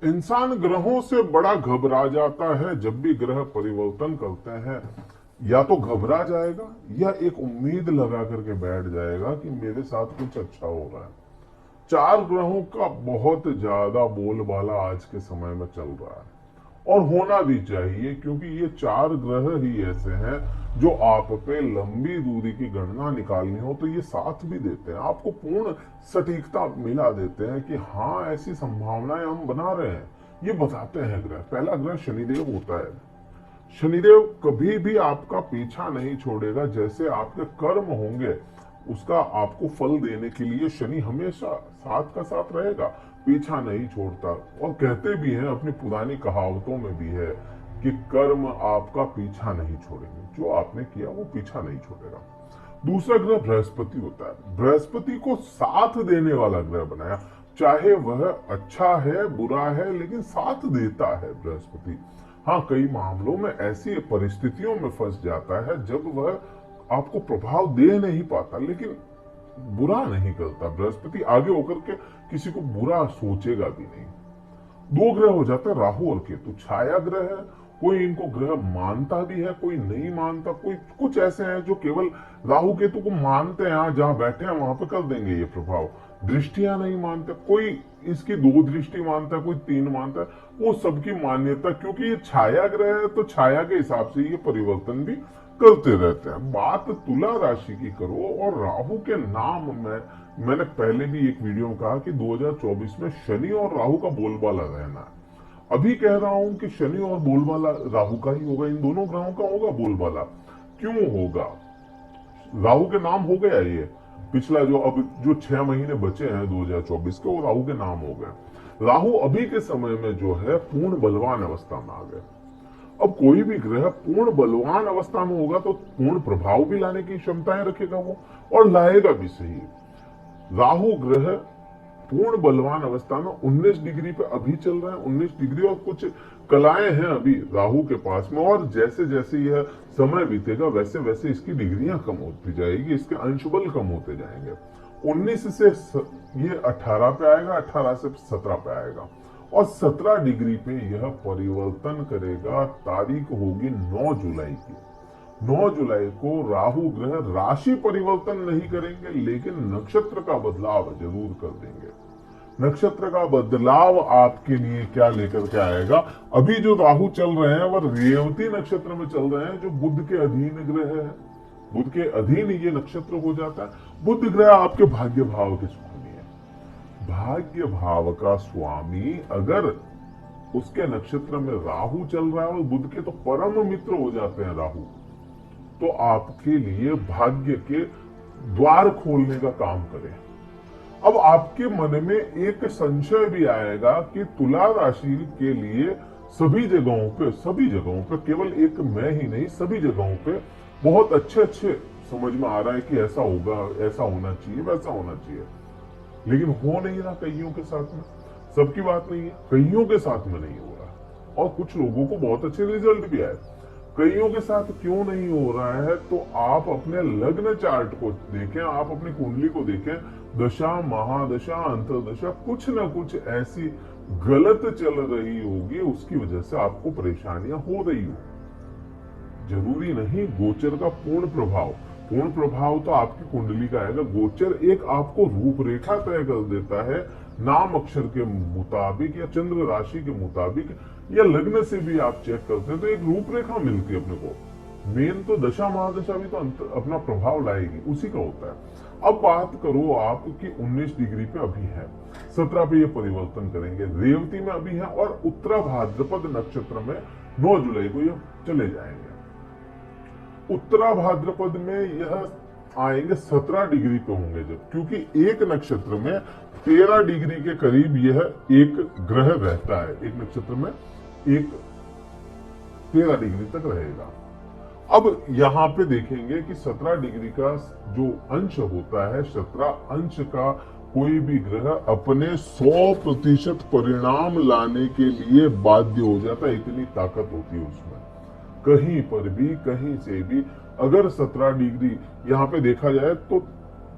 इंसान ग्रहों से बड़ा घबरा जाता है जब भी ग्रह परिवर्तन करते हैं। या तो घबरा जाएगा या एक उम्मीद लगा करके बैठ जाएगा कि मेरे साथ कुछ अच्छा हो रहा है। चार ग्रहों का बहुत ज्यादा बोलबाला आज के समय में चल रहा है और होना भी चाहिए, क्योंकि ये चार ग्रह ही ऐसे हैं जो आप पे लंबी दूरी की गणना निकालनी हो तो ये साथ भी देते हैं, आपको पूर्ण सटीकता मिला देते हैं कि हाँ ऐसी संभावनाएं हम बना रहे हैं, ये बताते हैं ग्रह। पहला ग्रह शनिदेव होता है। शनिदेव कभी भी आपका पीछा नहीं छोड़ेगा। जैसे आपके कर्म होंगे उसका आपको फल देने के लिए शनि हमेशा साथ का साथ रहेगा, पीछा नहीं छोड़ता। और कहते भी हैं, अपनी पुरानी कहावतों में भी है कि कर्म आपका पीछा नहीं छोड़ेंगे, जो आपने किया वो पीछा नहीं छोड़ेगा। दूसरा ग्रह बृहस्पति होता है। बृहस्पति को साथ देने वाला ग्रह बनाया, चाहे वह अच्छा है बुरा है लेकिन साथ देता है बृहस्पति। हाँ, कई मामलों में ऐसी परिस्थितियों में फंस जाता है जब वह आपको प्रभाव दे नहीं पाता, लेकिन बुरा नहीं करता। बृहस्पति आगे होकर के किसी को बुरा सोचेगा भी नहीं। दो ग्रह हो जाते हैं राहु और केतु, छाया ग्रह है। कोई इनको ग्रह मानता भी है, कोई नहीं मानता। कोई कुछ ऐसे हैं जो केवल राहु केतु को मानते हैं, हाँ जहां बैठे हैं वहां पे कर देंगे ये प्रभाव। दृष्टियां नहीं मानते, कोई इसकी दो दृष्टि मानता है, कोई तीन मानता है। वो सबकी मान्यता, क्योंकि ये छाया ग्रह है तो छाया के हिसाब से ये परिवर्तन भी करते रहते हैं। बात तुला राशि की करो और राहु के नाम में मैंने पहले भी एक वीडियो में कहा कि 2024 में शनि और राहु का बोलबाला रहना है। अभी कह रहा हूं कि शनि और बोलबाला राहु का ही होगा, इन दोनों ग्रहों का होगा बोलबाला। क्यों होगा? राहु के नाम हो गया ये पिछला जो 6 महीने बचे हैं 2024 के, वो राहु के नाम हो गए। राहु अभी के समय में जो है पूर्ण बलवान अवस्था में आ गए। अब कोई भी ग्रह पूर्ण बलवान अवस्था में होगा तो पूर्ण प्रभाव भी लाने की क्षमताएं रखेगा वो, और लाएगा भी सही। राहु ग्रह पूर्ण बलवान अवस्था में 19 डिग्री पे अभी चल रहा है। 19 डिग्री और कुछ कलाएं हैं अभी राहु के पास में, और जैसे जैसे यह समय बीतेगा वैसे वैसे इसकी डिग्रियां कम होती जाएगी, इसके अंशबल कम होते जाएंगे। 19 से ये 18 पे आएगा, 18 से 17 पे आएगा और 17 डिग्री पे यह परिवर्तन करेगा। तारीख होगी 9 जुलाई की। 9 जुलाई को राहु ग्रह राशि परिवर्तन नहीं करेंगे लेकिन नक्षत्र का बदलाव जरूर कर देंगे। नक्षत्र का बदलाव आपके लिए क्या लेकर के आएगा? अभी जो राहु चल रहे हैं वह रेवती नक्षत्र में चल रहे हैं, जो बुध के अधीन ग्रह है। बुध के अधीन ये नक्षत्र हो जाता है। बुध ग्रह आपके भाग्य भाव के स्वामी है। भाग्य भाव का स्वामी अगर उसके नक्षत्र में राहु चल रहा है और बुध के तो परम मित्र हो जाते हैं राहु, तो आपके लिए भाग्य के द्वार खोलने का काम करें। अब आपके मन में एक संशय भी आएगा कि तुला राशि के लिए सभी जगहों पे केवल एक मैं ही नहीं, सभी जगहों पे बहुत अच्छे अच्छे समझ में आ रहा है कि ऐसा होगा, ऐसा होना चाहिए, वैसा होना चाहिए, लेकिन हो नहीं रहा कईयों के साथ में। सबकी बात नहीं है, कईयों के साथ में नहीं हो रहा और कुछ लोगों को बहुत अच्छे रिजल्ट भी आए। कईयों के साथ क्यों नहीं हो रहा है? तो आप अपने लग्न चार्ट को देखें, आप अपनी कुंडली को देखें, दशा महादशा अंतरदशा कुछ ना कुछ ऐसी गलत चल रही होगी, उसकी वजह से आपको परेशानियां हो रही हो। जरूरी नहीं गोचर का पूर्ण प्रभाव तो आपकी कुंडली का आएगा। गोचर एक आपको रूपरेखा तय कर देता है, नाम अक्षर के मुताबिक या चंद्र राशि के मुताबिक या लग्न से भी आप चेक करते हैं तो एक रूपरेखा मिलती है अपने को। मेन तो दशा महादशा भी तो अपना प्रभाव लाएगी, उसी का होता है। अब बात करो आप कि 19 डिग्री पे अभी है, 17 पे ये परिवर्तन करेंगे, रेवती में अभी है और उत्तरा भाद्रपद नक्षत्र में 9 जुलाई को ये चले जाएंगे। उत्तरा भाद्रपद में यह आएंगे 17 डिग्री पे होंगे जब, क्योंकि एक नक्षत्र में 13 डिग्री के करीब यह एक ग्रह रहता है। एक नक्षत्र में एक 13 डिग्री तक रहेगा। अब यहां पे देखेंगे कि 17 डिग्री का जो अंश होता है, 17 अंश का कोई भी ग्रह अपने 100% परिणाम लाने के लिए बाध्य हो जाता है, इतनी ताकत होती है उसमें। कहीं पर भी, कहीं से भी अगर 17 डिग्री यहाँ पे देखा जाए तो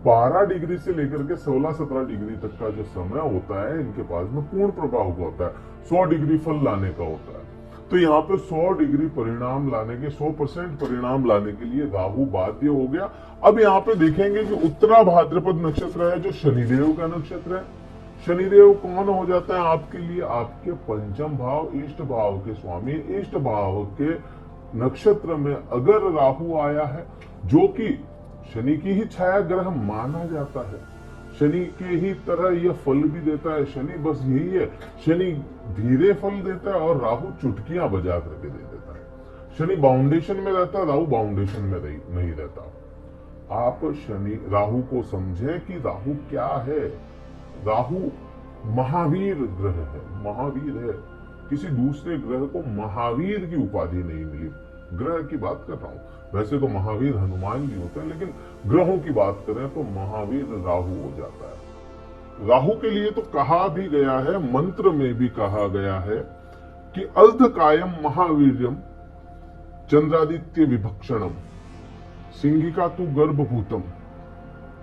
12 डिग्री से लेकर के 16-17 डिग्री तक का जो समय होता है इनके पास में पूर्ण प्रभाव का होता है, 100 डिग्री फल लाने का होता है। तो यहाँ पे 100 डिग्री परिणाम लाने के 100% परिणाम लाने के लिए राहु बाध्य हो गया। अब यहाँ पे देखेंगे कि उत्तरा भाद्रपद नक्षत्र है जो शनिदेव का नक्षत्र है। शनिदेव कौन हो जाता है आपके लिए? आपके पंचम भाव, इष्ट भाव के स्वामी। इष्ट भाव के नक्षत्र में अगर राहु आया है, जो कि शनि की ही छाया ग्रह माना जाता है, शनि के ही तरह यह फल भी देता है। शनि बस यही है, शनि धीरे फल देता है और राहु चुटकियां बजा करके दे देता है। शनि बाउंडेशन में रहता है, राहु बाउंडेशन में नहीं रहता। आप शनि राहु को समझें कि राहु क्या है। राहु महावीर ग्रह है, महावीर है। किसी दूसरे ग्रह को महावीर की उपाधि नहीं मिली। ग्रह की बात कर रहा हूं, वैसे तो महावीर हनुमान जी होते हैं, लेकिन ग्रहों की बात करें तो महावीर राहु हो जाता है। राहु के लिए तो कहा भी गया है, मंत्र में भी कहा गया है कि अर्धकायम महावीर्यम चंद्रादित्य विभक्षणम सिंहिका तु गर्भभूतम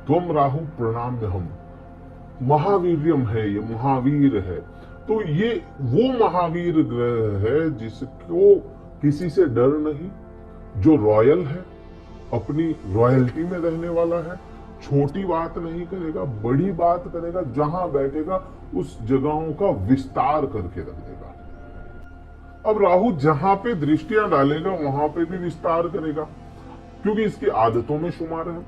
त्वम राहु प्रणाम्यहम। महावीर्यम है, ये महावीर है। तो ये वो महावीर ग्रह है जिसको किसी से डर नहीं, जो रॉयल है, अपनी रॉयल्टी में रहने वाला है, छोटी बात नहीं करेगा, बड़ी बात करेगा, जहां बैठेगा उस जगहों का विस्तार करके रख देगा। अब राहु जहां पे दृष्टियां डालेगा वहां पे भी विस्तार करेगा, क्योंकि इसकी आदतों में शुमार है।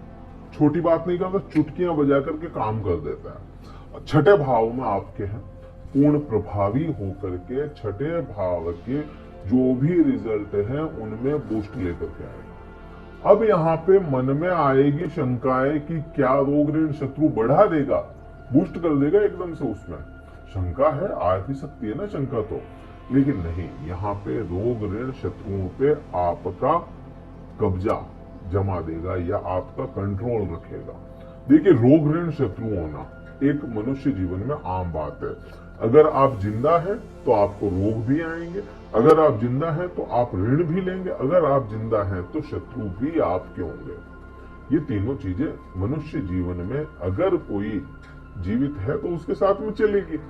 छोटी बात नहीं करता, चुटकियां बजा करके काम कर देता है। छठे भाव में आपके हैं, पूर्ण प्रभावी होकर के छठे भाव के जो भी रिजल्ट है उनमें बूस्ट लेकर के आएगा। अब यहाँ पे मन में आएगी शंकाएं कि क्या रोग ऋण शत्रु बढ़ा देगा, बूस्ट कर देगा एकदम से। उसमें शंका है, आ भी सकती है ना शंका तो, लेकिन नहीं, यहाँ पे रोग ऋण शत्रुओं पे आपका कब्जा जमा देगा या आपका कंट्रोल रखेगा। देखिए, रोग ऋण शत्रु होना एक मनुष्य जीवन में आम बात है। अगर आप जिंदा हैं तो आपको रोग भी आएंगे, अगर आप जिंदा हैं तो आप ऋण भी लेंगे, अगर आप जिंदा हैं तो शत्रु भी आपके होंगे। ये तीनों चीजें मनुष्य जीवन में अगर कोई जीवित है तो उसके साथ में चलेगी।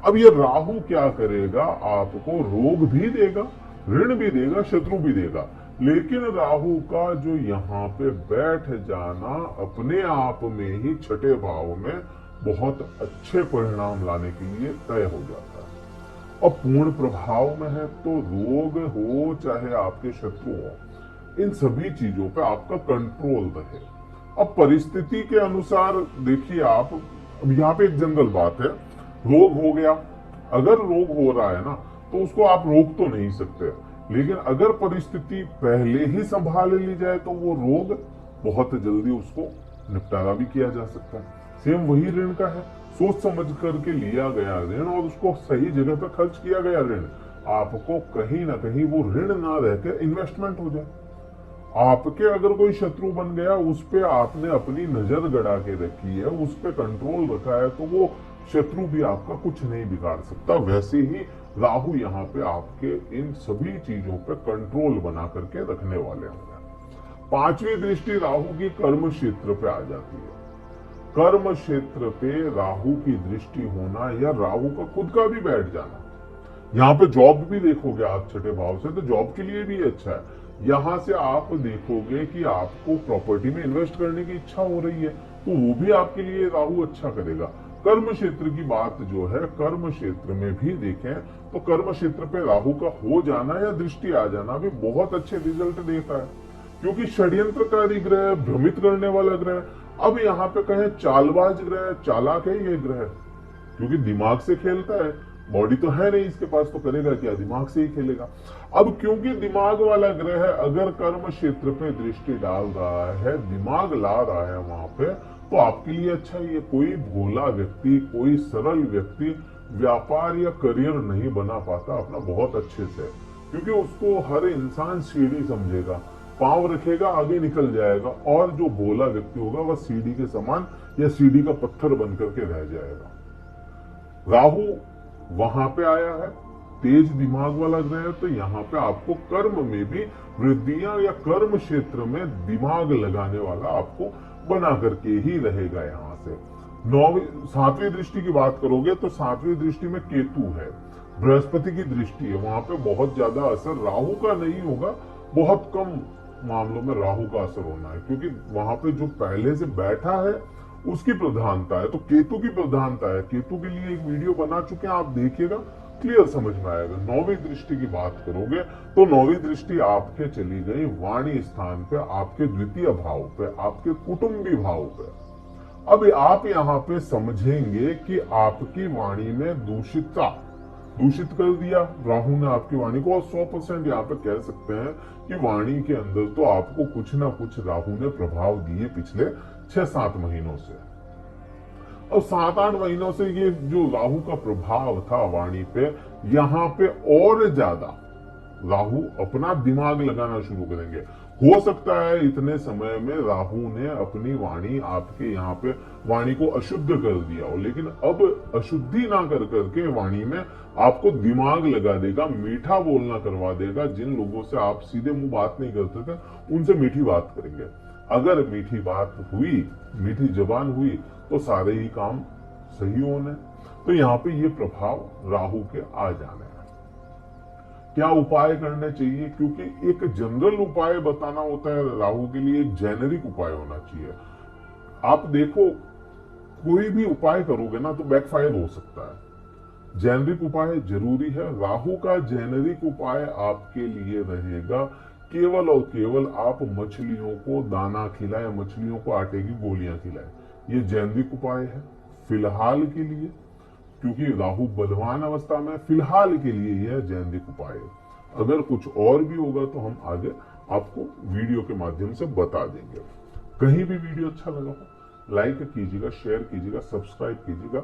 अब ये राहु क्या करेगा? आपको रोग भी देगा, ऋण भी देगा, शत्रु भी देगा। लेकिन राहु का जो यहाँ पे बैठ जाना अपने आप में ही छठे भाव में बहुत अच्छे परिणाम लाने के लिए तय हो जाता है। और पूर्ण प्रभाव में है तो रोग हो चाहे आपके शत्रु हो, इन सभी चीजों पे आपका कंट्रोल रहे। अब परिस्थिति के अनुसार देखिए आप, अब यहाँ पे एक जनरल बात है, रोग हो गया, अगर रोग हो रहा है ना तो उसको आप रोक तो नहीं सकते, लेकिन अगर परिस्थिति पहले ही संभाल ली जाए तो वो रोग बहुत जल्दी उसको निपटारा भी किया जा सकता है। सेम वही ऋण का है, सोच समझ करके लिया गया ऋण और उसको सही जगह पर खर्च किया गया ऋण, आपको कहीं ना कहीं वो ऋण ना रहकर इन्वेस्टमेंट हो जाए। आपके अगर कोई शत्रु बन गया, उस पे आपने अपनी नजर गड़ा के रखी है, उस पे कंट्रोल रखा है, तो वो शत्रु भी आपका कुछ नहीं बिगाड़ सकता। वैसे ही राहु यहाँ पे आपके इन सभी चीजों पे कंट्रोल बना करके रखने वाले होंगे। पांचवी दृष्टि राहु की कर्म क्षेत्र पे आ जाती है। कर्म क्षेत्र पे राहु की दृष्टि होना या राहु का खुद का भी बैठ जाना, यहाँ पे जॉब भी देखोगे आप छठे भाव से तो जॉब के लिए भी अच्छा है। यहाँ से आप देखोगे कि आपको प्रॉपर्टी में इन्वेस्ट करने की इच्छा हो रही है तो वो भी आपके लिए राहु अच्छा करेगा। कर्म क्षेत्र की बात जो है, कर्म क्षेत्र में भी देखें तो कर्म क्षेत्र पे राहु का हो जाना या दृष्टि आ जाना भी बहुत अच्छे रिजल्ट देता है, क्योंकि षड्यंत्रकारी ग्रह, भ्रमित करने वाला ग्रह। अब यहाँ पे कहें चालबाज ग्रह, चालाक है ये ग्रह, क्योंकि दिमाग से खेलता है, बॉडी तो है नहीं इसके पास, तो करेगा क्या? दिमाग से ही खेलेगा। अब क्योंकि दिमाग वाला ग्रह अगर कर्म क्षेत्र पे दृष्टि डाल रहा है, दिमाग ला रहा है वहां पे, तो आपके लिए अच्छा ही है। कोई भोला व्यक्ति, कोई सरल व्यक्ति व्यापार या करियर नहीं बना पाता अपना बहुत अच्छे से, क्योंकि उसको हर इंसान सीढ़ी समझेगा, पांव रखेगा आगे निकल जाएगा, और जो भोला व्यक्ति होगा वह सीढ़ी के समान या सीढ़ी का पत्थर बन करके रह जाएगा। राहु वहां पे आया है, तेज दिमाग वाला ग्रह, तो यहाँ पे आपको कर्म में भी वृद्धियां या कर्म क्षेत्र में दिमाग लगाने वाला आपको बना करके ही रहेगा यहाँ से। सातवीं दृष्टि की बात करोगे तो सातवीं दृष्टि में केतु है, बृहस्पति की दृष्टि है, वहां पे बहुत ज्यादा असर राहु का नहीं होगा, बहुत कम मामलों में राहु का असर होना है, क्योंकि वहां पे जो पहले से बैठा है उसकी प्रधानता है, तो केतु की प्रधानता है। केतु के लिए एक वीडियो बना चुके हैं, आप देखिएगा, क्लियर समझ में आएगा। नौवीं दृष्टि की बात करोगे तो नौवीं दृष्टि आपके चली गई वाणी स्थान पे, आपके द्वितीय भाव पे, आपके कुटुंबी भाव पे। अब आप यहाँ पे समझेंगे कि आपकी वाणी में दूषित कर दिया राहु ने आपकी वाणी को, और 100% यहाँ पे कह सकते हैं कि वाणी के अंदर तो आपको कुछ ना कुछ राहु ने प्रभाव दिए पिछले 6-7 महीनों से। और 7-8 महीनों से ये जो राहु का प्रभाव था वाणी पे, यहाँ पे और ज्यादा राहु अपना दिमाग लगाना शुरू करेंगे। हो सकता है इतने समय में राहु ने अपनी वाणी आपके यहाँ पे वाणी को अशुद्ध कर दिया हो, लेकिन अब अशुद्धि ना कर करके वाणी में आपको दिमाग लगा देगा, मीठा बोलना करवा देगा। जिन लोगों से आप सीधे मुंह बात नहीं करते थे, उनसे मीठी बात करेंगे। अगर मीठी बात हुई, मीठी जबान हुई, तो सारे ही काम सही होने। तो यहाँ पे ये प्रभाव राहु के आ जाने हैं। क्या उपाय करने चाहिए, क्योंकि एक जनरल उपाय बताना होता है राहु के लिए, एक जेनेरिक उपाय होना चाहिए। आप देखो, कोई भी उपाय करोगे ना तो बैकफायर हो सकता है। जेनेरिक उपाय जरूरी है। राहु का जेनेरिक उपाय आपके लिए रहेगा केवल और केवल आप मछलियों को दाना खिलाएं, मछलियों को आटे की गोलियां खिलाएं। ये जेनेरिक उपाय है फिलहाल के लिए, क्योंकि राहु बलवान अवस्था में, फिलहाल के लिए यह जेनेरिक उपाय है। अगर कुछ और भी होगा तो हम आगे आपको वीडियो के माध्यम से बता देंगे। कहीं भी वीडियो अच्छा लगा हो, लाइक कीजिएगा, शेयर कीजिएगा, सब्सक्राइब कीजिएगा।